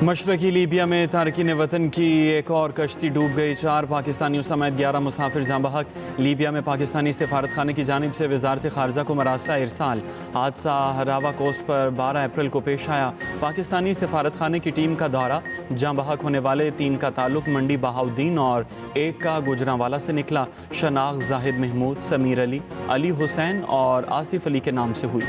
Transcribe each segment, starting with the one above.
मशरकी Libya में तारकीन वतन की एक और कश्ती डूब गई। 4 पाकिस्तानियों समेत 11 मुसाफिर जाँ बहक। लीबिया में पाकिस्तानी सफारत खाने की जानिब से वजारत खारजा को मरासला इरसाल। हादसा हरावा कोस्ट पर 12 अप्रैल को पेश आया। पाकिस्तानी सफारत खाने की टीम का दौरा। जाँ बहक होने वाले 3 का ताल्लुक मंडी बहाउद्दीन और 1 का गुजरांवाला से निकला। शनाख्त जाहिद महमूद, समीर अली, अली हुसैन और आसिफ अली के नाम से हुई।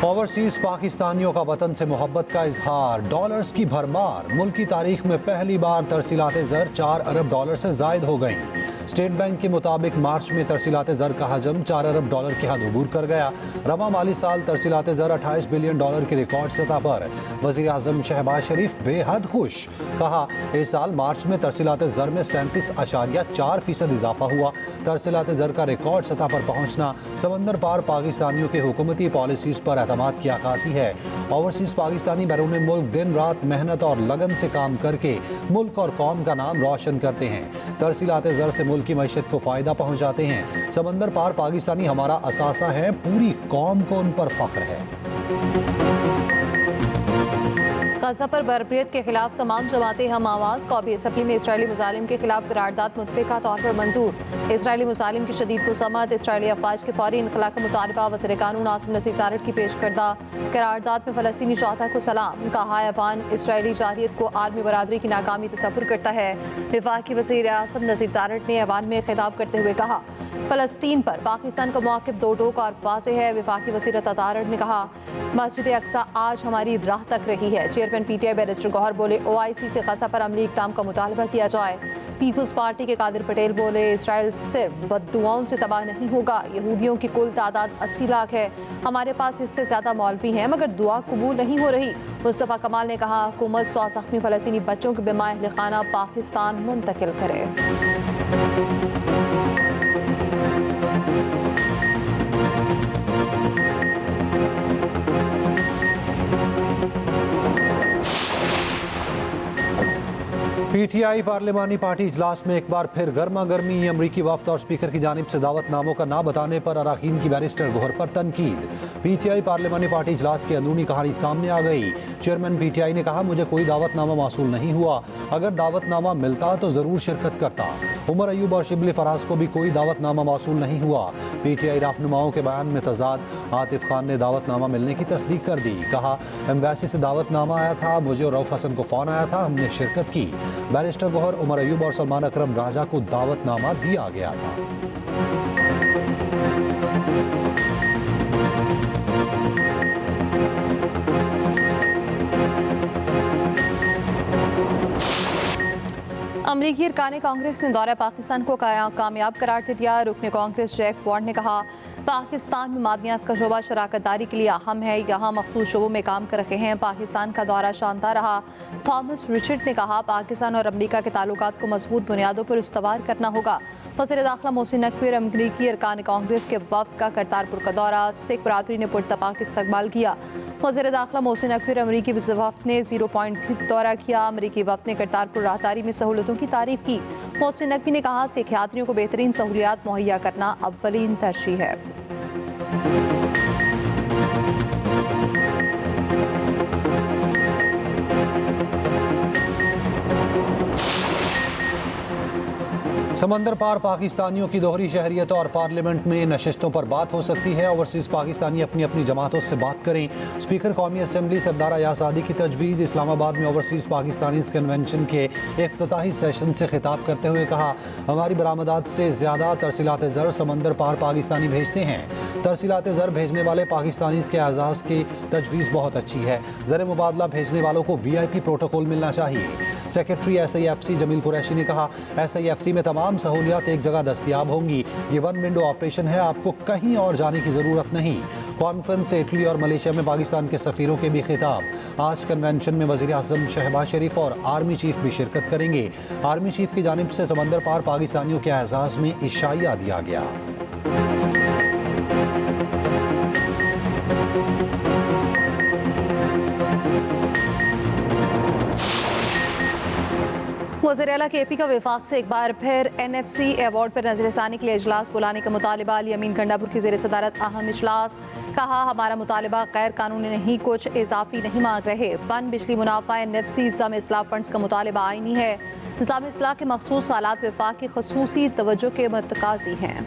ओवरसीज पाकिस्तानियों का वतन से मोहब्बत का इजहार। डॉलर्स की भरमार। मुल्क की तारीख में पहली बार तरसीलात ज़र 4 अरब डॉलर से जायद हो गई। स्टेट बैंक के मुताबिक मार्च में तरसीलात ज़र का हजम 4 अरब डॉलर की हद अबूर कर गया। रवा माली साल तरसीलात ज़र 28 बिलियन डॉलर की रिकॉर्ड सतह पर। वज़ीर आज़म शहबाज शरीफ बेहद खुश। कहा, इस साल मार्च में तरसीलात ज़र में 37.4% इजाफा हुआ। तरसीलात ज़र का रिकॉर्ड सतह पर पहुँचना समंदर पार पाकिस्तानियों के हुकूमती पॉलिसीज़ पर एतमाद की अक्कासी है। ओवरसीज पाकिस्तानी बैरून मुल्क दिन रात मेहनत और लगन से काम करके मुल्क और कौम का नाम रोशन करते हैं। तरसीलात ज़र से मुल्क की मईशत को फ़ायदा पहुँचाते हैं। समंदर पार पाकिस्तानी हमारा असासा है। पूरी कौम को उन पर फ़ख्र है। गज़ा पर बरबरीत के खिलाफ तमाम जमातें हम आवाज़। कौमी असम्बली में इसराइली मुजालिम के खिलाफ करारदाद मुतफ़िक़ा तौर पर मंजूर। इसराइली मुजालिम की शदीद मुसम्मत। इसराइली अफवाज के फौरी इनखला का मुतालबा। वज़ीर कानून आसिम नसीर तारड़ की पेश करदा करारदाद में फ़लस्तीनी चौथा को सलाम। कहा, ऐवान इसराइली जारियत को आलमी बरादरी की नाकामी तसव्वुर करता है। वफाकी वज़ीर आसिम नसीर तारड़ ने ऐवान में खिताब करते हुए कहा, फ़लस्तीन पर पाकिस्तान का मौक़िफ़ दो टोक और वाज़ेह है। वफाकी वज़ीर तारड़ ने कहा, मस्जिद अक्सा आज हमारी राह तक रही है। चेयरमैन PTI बैरिस्टर गौहर बोले, OIC से गज़ा पर अमली इक़दाम का मुतालबा किया जाए। पीपुल्स पार्टी के कादिर पटेल बोले, इसराइल सिर्फ बद्दुआओं से तबाह नहीं होगा। यहूदियों की कुल तादाद 80 लाख है। हमारे पास इससे ज़्यादा मौलवी हैं मगर दुआ कबूल नहीं हो रही। मुस्तफ़ा कमाल ने कहा, हुकूमत 100 ज़ख्मी फ़लस्तीनी बच्चों के बीमा अहल खाना पाकिस्तान मुंतकिल करे। PTI पार्लिमानी पार्टी इजलास में एक बार फिर गर्मा गर्मी। अमरीकी वफ्द और स्पीकर की जानिब से दावतनामों का ना बताने पर अराकीन की बैरिस्टर गौहर पर तनकीद। PTI पार्लिमानी पार्टी इजलास की अंदरूनी कहानी सामने आ गई। चेयरमैन PTI ने कहा, मुझे कोई दावतनामा मौसूल नहीं हुआ। अगर दावतनामा मिलता तो ज़रूर शिरकत करता। उमर अयूब और शिबली फराज को भी कोई दावतनामा मौसूल नहीं हुआ। PTI रहनुमाओं के बयान में तजाद। आतिफ खान ने दावतनामा मिलने की तस्दीक कर दी। कहा, एम्बेसी से दावतनामा आया था, मुझे और रऊफ हसन को फ़ोन आया था, हमने शिरकत की। बैरिस्टर गौहर, उमर अयूब और सलमान अकरम राजा को दावतनामा दिया गया था। अमरीकी अरकान कांग्रेस ने दौरा पाकिस्तान को कामयाब करार दे दिया। रुकन कांग्रेस जैक वॉर्ड ने कहा, पाकिस्तान में मादनियात का शोबा शराकत दारी के लिए अहम है। यहाँ मखसूस शोबों में काम कर रहे हैं। पाकिस्तान का दौरा शानदार रहा। थॉमस रिचर्ड ने कहा, पाकिस्तान और अमरीका के ताल्लुकात को मजबूत बुनियादों पर इस्तवार करना होगा। वज़ीर दाखिला मोहसिन नकवी और अमरीकी अरकान कांग्रेस के वफ़द का करतारपुर का दौरा। सिख बरादरी ने पुरतपाक इस्तकबाल किया। वज़ीर दाखिला मोहसिन नकवी और अमरीकी वफ़द ने 0 पॉइंट भी दौरा किया। अमरीकी वफ़द ने करतारपुर राहदारी में सहूलतों की तारीफ की। मोहसिन नकवी ने कहा, सिख यात्रियों को बेहतरीन सहूलियात मुहैया करना अव्वलीन तरजीह है। समंदर पार पाकिस्तानियों की दोहरी शहरियत और पार्लियामेंट में नशिस्तों पर बात हो सकती है। ओवरसीज पाकिस्तानी अपनी अपनी जमातों से बात करें। स्पीकर कौमी असम्बली सरदार अयाज सादी की तजवीज़। इस्लामाबाद में ओवरसीज पाकिस्तानी कन्वेंशन के इफ्तिताही सेशन से खिताब करते हुए कहा, हमारी बरामदात से ज़्यादा तरसीलात ज़र समंदर पार पाकिस्तानी भेजते हैं। तरसीलात ज़र भेजने वाले पाकिस्तानी के एजाज़ की तजवीज़ बहुत अच्छी है। ज़र मुबादला भेजने वालों को VIP प्रोटोकॉल मिलना चाहिए। सेक्रेटरी SIFC जमील कुरैशी ने कहा, SIFC में तमाम सहूलियात एक जगह दस्तियाब होंगी। ये वन विंडो ऑपरेशन है, आपको कहीं और जाने की ज़रूरत नहीं। कॉन्फ्रेंस से इटली और मलेशिया में पाकिस्तान के सफ़ीरों के भी खिताब। आज कन्वेंशन में वज़ीर आज़म शहबाज शरीफ और आर्मी चीफ भी शिरकत करेंगे। आर्मी चीफ की जानिब से समंदर पार पाकिस्तानियों के एजाज़ में इशाइया दिया गया। वज़ीर आला के AP का वफाक से एक बार फिर NFC अवार्ड पर नजरसानी के लिए इजलास बुलाने का मुतालिबा। अमीन गंडापुर की ज़ेर सदारत अहम इजलास। कहा, हमारा मुतालिबा गैर कानूनी नहीं, कुछ इजाफी नहीं मांग रहे। पन बिजली मुनाफा NFC निज़ाम इस्लाह फंड्स का मुतालिबा आईनी है। निज़ाम इस्लाह के मखसूस हालात वफाक की खसूसी तवज्जो के मतकाजी हैं।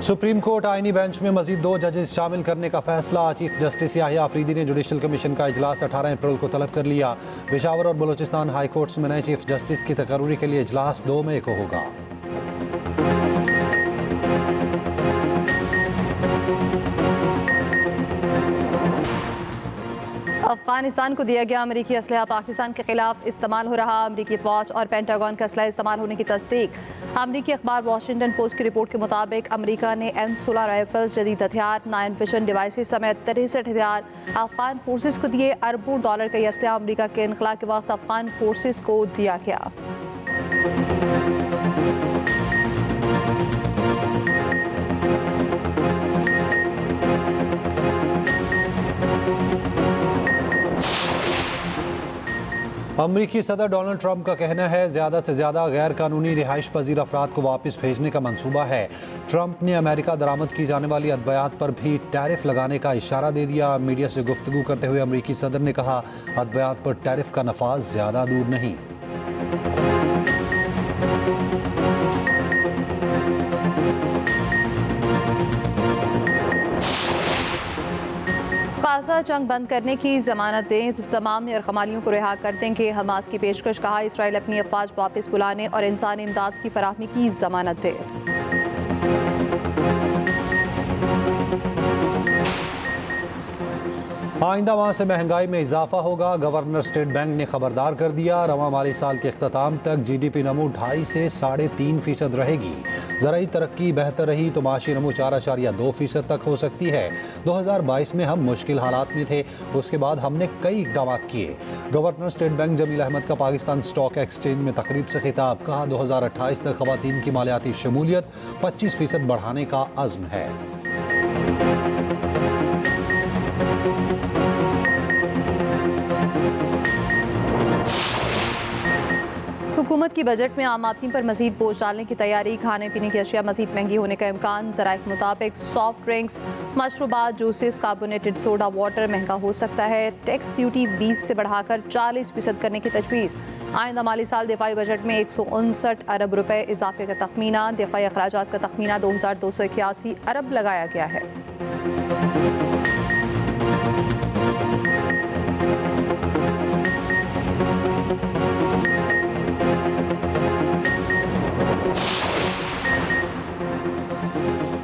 सुप्रीम कोर्ट आईनी बेंच में मजीद 2 जजेस शामिल करने का फैसला। चीफ जस्टिस याहिया अफरीदी ने जुडिशल कमीशन का इजलास 18 अप्रैल को तलब कर लिया। पेशावर और बलूचिस्तान हाई कोर्ट्स में नए चीफ जस्टिस की तकर्री के लिए इजलास 2 मई को होगा। अफगानिस्तान को दिया गया अमरीकी असलहा पाकिस्तान के खिलाफ इस्तेमाल हो रहा। अमरीकी फौज और पेंटागन का असलहा इस्तेमाल होने की तस्दीक। अमरीकी अखबार वॉशिंगटन पोस्ट की रिपोर्ट के मुताबिक अमरीका ने M16 राइफल्स, जदीद हथियार, 9 विजन डिवाइसेस समेत 63 हथियार अफगान फोर्सेस को दिए। अरबों डॉलर का यह असलहा अमरीका के इनखला के वक्त अफगान फोर्सेस को दिया गया। अमरीकी सदर डोनाल्ड ट्रंप का कहना है ज़्यादा से ज़्यादा गैर कानूनी रिहाइश पजीर अफराद को वापस भेजने का मंसूबा है। ट्रंप ने अमेरिका दरामद की जाने वाली अद्वियात पर भी टैरिफ लगाने का इशारा दे दिया। मीडिया से गुफ्तगू करते हुए अमरीकी सदर ने कहा, अद्वियात पर टैरिफ का नफाज ज़्यादा दूर नहीं। गाज़ा जंग बंद करने की जमानत दें तो तमाम यरगमालियों को रिहा कर देंगे। हमास की पेशकश। कहा, इसराइल अपनी अफवाज वापस बुलाने और इंसानी इमदाद की फराहमी की जमानत दे। आइंदा माह से महंगाई में इजाफा होगा। गवर्नर स्टेट बैंक ने खबरदार कर दिया। रवां माली साल के अख्ताम तक GDP नमू 2.5 से 3.5% रहेगी। ज़राई तरक्की बेहतर रही तो माशी नमू 4.2% तक हो सकती है। 2022 में हम मुश्किल हालात में थे, उसके बाद हमने कई इक़दाम किए। Governor state bank Jamil Ahmed का पाकिस्तान स्टॉक एक्सचेंज में तकरीब से खिताब। कहा, 2028 तक ख़वातीन की मालियाती शमूलियत 25% बढ़ाने का अज़्म है। हुकूमत की बजट में आम आदमी पर मजीद बोझ डालने की तैयारी। खाने पीने की अशिया मजीद महंगी होने का इम्कान। ज़राए के मुताबिक सॉफ्ट ड्रिंक्स, मशरूबात, जूसेस, कार्बोनेटेड सोडा वाटर महंगा हो सकता है। टैक्स ड्यूटी 20 से बढ़ाकर 40% करने की तजवीज़। आइंदा माली साल दिफाई बजट में 159 अरब रुपए इजाफे का तखमीना। दिफाई अखराजात का तखमीना 2281 अरब लगाया गया है।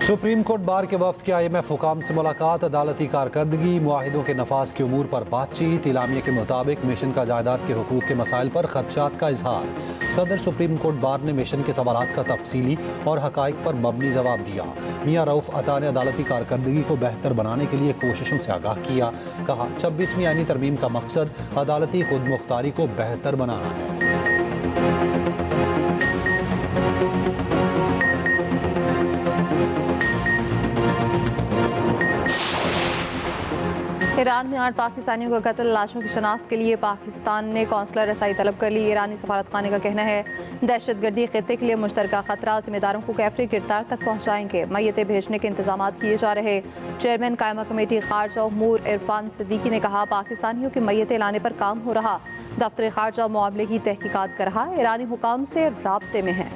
सुप्रीम कोर्ट बार के वफ्द की IMF हुकाम से मुलाकात। अदालती कारकर्दगी, मुआहिदों के नफाज के उमूर पर बातचीत। इलामिया के मुताबिक मिशन का जायदाद के हुकूक के मसाइल पर खदशात का इजहार। सदर सुप्रीम कोर्ट बार ने मिशन के सवालात का तफसीली और हकाइक पर मबनी जवाब दिया। मियां रऊफ अता ने अदालती कारकर्दगी को बेहतर बनाने के लिए कोशिशों से आगाह किया। कहा, 26वीं आईनी तरमीम का मकसद अदालती खुद मुख्तारी को बेहतर बनाना है। ईरान में 8 पाकिस्तानियों का कत्ल। लाशों की शनाख्त के लिए पाकिस्तान ने कौंसलर रसाई तलब कर ली। ईरानी सफारत खाने का कहना है, दहशतगर्दी खित्ते के लिए मुश्तरका खतरा। जिम्मेदारों को कैफरी गिरफ्तार तक पहुँचाएंगे। मैयतें भेजने के इंतजाम किए जा रहे। चेयरमैन कायमा कमेटी खारजा उमूर इरफान सिद्दीकी ने कहा, पाकिस्तानियों की मैयतें लाने पर काम हो रहा। दफ्तर खारजा मामले की तहकीकात कर रहा। ईरानी हुकाम से राब्ते में है।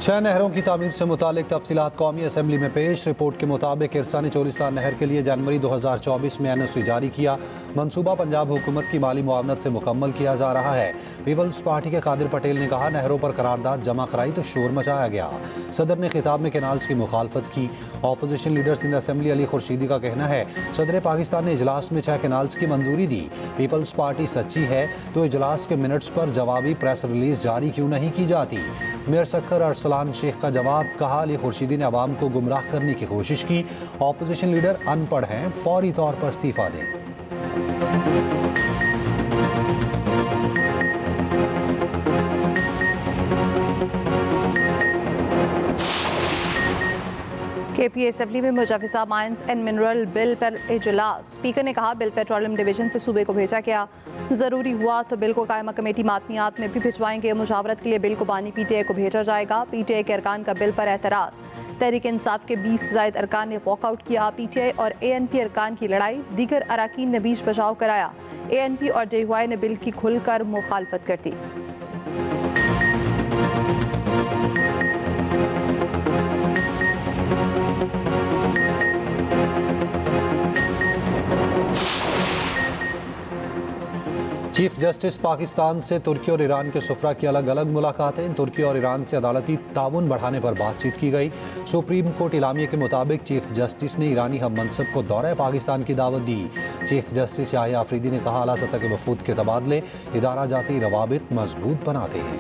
छह नहरों की तामीर से मुतालिक तफसीलात कौमी असम्बली में पेश। रिपोर्ट के मुताबिक इरसानी चोलिस्तान नहर के लिए जनवरी 2024 में NOC जारी किया। मंसूबा पंजाब हुकूमत की माली मुआवनत से मुकम्मल किया जा रहा है। पीपल्स पार्टी के कादिर पटेल ने कहा, नहरों पर करारदाद जमा कराई तो शोर मचाया गया। सदर ने खिताब में कैनाल्स की मुखालफत की। Opposition leader Sindh assembly Ali Khurshidi का कहना है, सदर पाकिस्तान ने इजलास में 6 कैनाल्स की मंजूरी दी। पीपल्स पार्टी सच्ची है तो इजलास के मिनट्स पर जवाबी प्रेस रिलीज जारी क्यों नहीं की जाती। मेयर सक्कर अरसलान शेख का जवाब, कहा अली खुर्शीदी ने अवाम को गुमराह करने की कोशिश की, ऑपोजिशन लीडर अनपढ़ हैं, फौरी तौर पर इस्तीफा दें। KPA असेंबली में मुजवजा माइंस एंड मिनरल बिल पर इजलास। स्पीकर ने कहा बिल पेट्रोलियम डिवीजन से सूबे को भेजा गया, ज़रूरी हुआ तो बिल को कायमा कमेटी मातनियात में भी भिजवाएंगे। मुशावरत के लिए बिल को बानी PTI को भेजा जाएगा। PTI के अरकान का बिल पर एतराज़, तहरीक इंसाफ के 20 से ज़ायद अरकान ने वॉकआउट किया। PTI और ANP अरकान की लड़ाई, दीगर अराकीन ने बीच बचाव कराया। ANP और JUI ने बिल की खुलकर मुखालफत कर दी। चीफ जस्टिस पाकिस्तान से तुर्की और ईरान के सुफरा की अलग अलग मुलाकातें। तुर्की और ईरान से अदालती ताउन बढ़ाने पर बातचीत की गई। सुप्रीम कोर्ट इलामिया के मुताबिक चीफ जस्टिस ने ईरानी हम मनसब को दौरे पाकिस्तान की दावत दी। चीफ जस्टिस याहिया अफरीदी ने कहा आला सतह के वफूद के तबादले इदारा जाती रवाबित मजबूत बनाते हैं।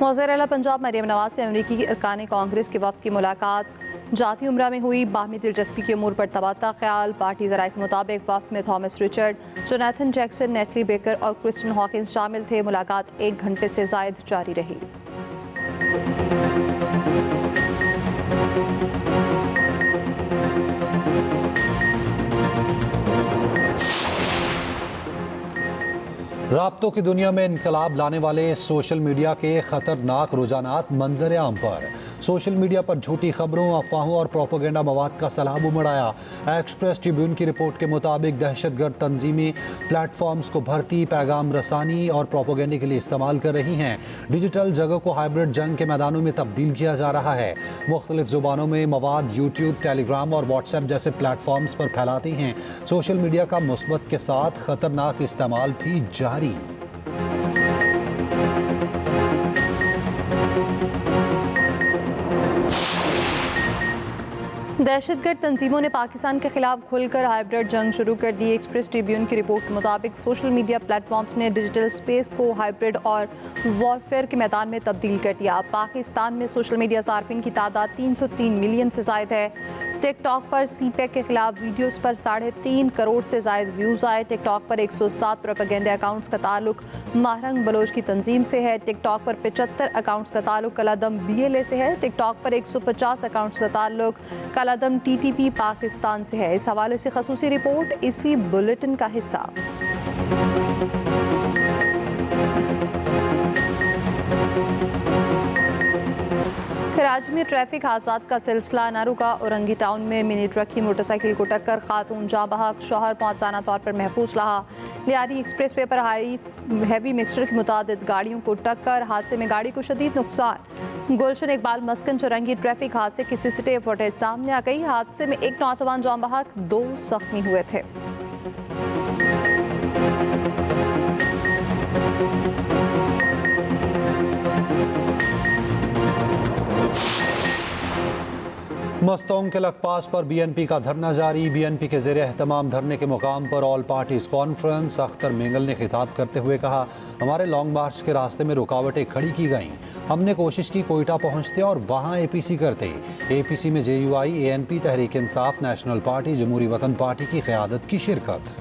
वज़ीर आला पंजाब मरियम नवाज से अमरीकी अरकान कांग्रेस के वफ़द की मुलाकात जाती उम्रा में हुई। बाहमी दिलचस्पी के अमूर पर तबादला ख्याल। पार्टी ज़राए के मुताबिक वफ़द में Thomas Richard, Jonathan Jackson, neatly baker और क्रिस्टन हॉकिंस शामिल थे। मुलाकात 1 घंटे से ज़ायद जारी रही। राब्तों की दुनिया में इनकलाब लाने वाले सोशल मीडिया के खतरनाक रुझानात मंजर आम पर। सोशल मीडिया पर झूठी खबरों, अफवाहों और प्रोपेगेंडा मवाद का सैलाब उमड़ आया। एक्सप्रेस ट्रिब्यून की रिपोर्ट के मुताबिक दहशतगर्द तंजीमें प्लेटफॉर्म्स को भर्ती, पैगाम रसानी और प्रोपेगेंडे के लिए इस्तेमाल कर रही हैं। डिजिटल जगह को हाइब्रिड जंग के मैदानों में तब्दील किया जा रहा है। मुख्तलिफ ज़ुबानों में मवाद यूट्यूब, टेलीग्राम और व्हाट्सएप जैसे प्लेटफॉर्म्स पर फैलाती हैं। सोशल मीडिया का मुस्बत के साथ खतरनाक इस्तेमाल भी जारी। दहशतगर्द तंजीमों ने पाकिस्तान के खिलाफ खुलकर हाइब्रिड जंग शुरू कर दी। एक्सप्रेस ट्रिब्यून की रिपोर्ट के मुताबिक सोशल मीडिया प्लेटफॉर्म्स ने डिजिटल स्पेस को हाइब्रिड और वॉरफेयर के मैदान में तब्दील कर दिया। पाकिस्तान में सोशल मीडिया सार्फिन की तादाद 303 मिलियन से ज़ायद है। टिकटॉक पर CPEC के खिलाफ वीडियोस पर 3.5 करोड़ से ज़ायद व्यूज़ आए। टिकटॉक पर 107 प्रोपेगेंडा अकाउंट्स का ताल्लुक महरंग बलोच की तंजीम से है। टिकटॉक पर 75 अकाउंट्स का ताल्लुक कलादम BLA से है। टिकटॉक पर 150 अकाउंट्स का ताल्लुक कलादम TTP पाकिस्तान से है। इस हवाले से खसूसी रिपोर्ट इसी बुलेटिन का हिस्सा। कराची में ट्रैफिक हादसात का सिलसिला न रुका। औरंगी टाउन में मिनी ट्रक की मोटरसाइकिल को टक्कर, खातून जाँ बहक, शौहर पहुंचाना तौर पर महफूज रहा। लियारी एक्सप्रेस वे पर हैवी मिक्सचर की मुतादिद गाड़ियों को टक्कर, हादसे में गाड़ी को शदीद नुकसान। गुलशन इकबाल मस्कन चौरंगी ट्रैफिक हादसे की CCTV फुटेज सामने आ गई। हादसे में एक नौजवान जाँ बहक, 2 जख्मी हुए थे। मस्तोंग के लखपास पर BNP का धरना जारी। BNP के ज़ेरे एहतमाम धरने के मुकाम पर all parties conference. Akhtar Mengal ने खिताब करते हुए कहा, हमारे लॉन्ग मार्च के रास्ते में रुकावटें खड़ी की गईं। हमने कोशिश की कोयटा पहुंचते और वहां APC करते। APC में JUI, ANP, Tehreek Insaf, national party, जमहूरी वतन पार्टी की क़यादत की शिरकत।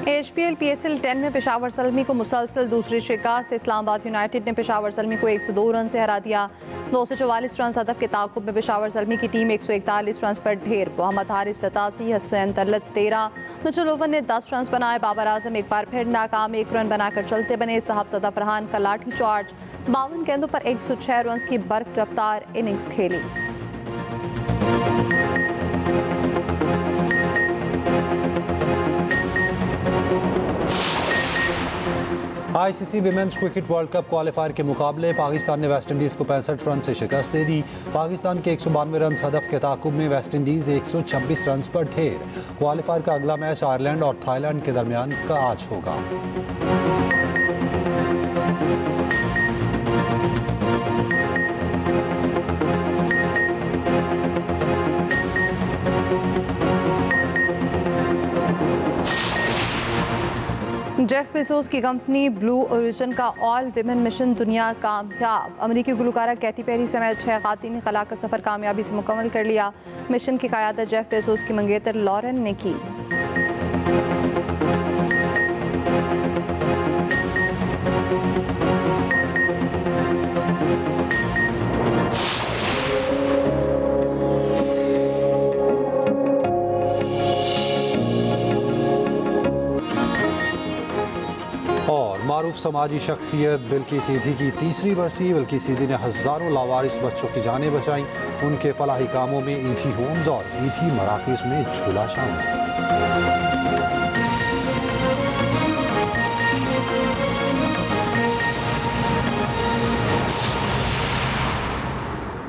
HPL PSL 10 में पेशावर सलमी को मुसलसल दूसरी शिकस्त। इस्लामाबाद यूनाइटेड ने पेशावर सलमी को 102 रन से हरा दिया। 244 रन हदफ के ताक़ुब में पेशावर सलमी की टीम 141 रन पर ढेर। मोहम्मद हारिस 87, हसैन तलत 13, मिचेल ओवन ने 10 रन बनाए। बाबर आजम एक बार फिर नाकाम, 1 रन बनाकर चलते बने। साहब सदा फरहान का लाठी चार्ज, 52 गेंदों पर 106 रन की बर्क रफ्तार इनिंग्स खेली। ICC women's cricket world cup qualifier के मुकाबले पाकिस्तान ने वेस्ट इंडीज़ को 65 रन से शिकस्त दे दी। पाकिस्तान के 192 रन हदफ के ताकुब में वेस्ट इंडीज़ 126 रन पर ढेर। क्वालिफायर का अगला मैच आयरलैंड और थाईलैंड के दरमियान का आज होगा। जेफ बेजोस की कंपनी ब्लू ओरिजिन का ऑल विमेन मिशन दुनिया कामयाब। अमेरिकी गुलकारा कैटी पेरी समेत 6 खातून खला का सफ़र कामयाबी से मुकम्मल कर लिया। मिशन की क़यादत जेफ बेजोस की मंगेतर लॉरेन ने की। और मारूफ समाजी शख्सियत बिल्की सीधी की तीसरी बरसी। बिल्की सीधी ने हज़ारों लावारिस बच्चों की जानें बचाईं। उनके फलाही कामों में ईथी होम्स और ईथी मराकज़ में झूला शामिल।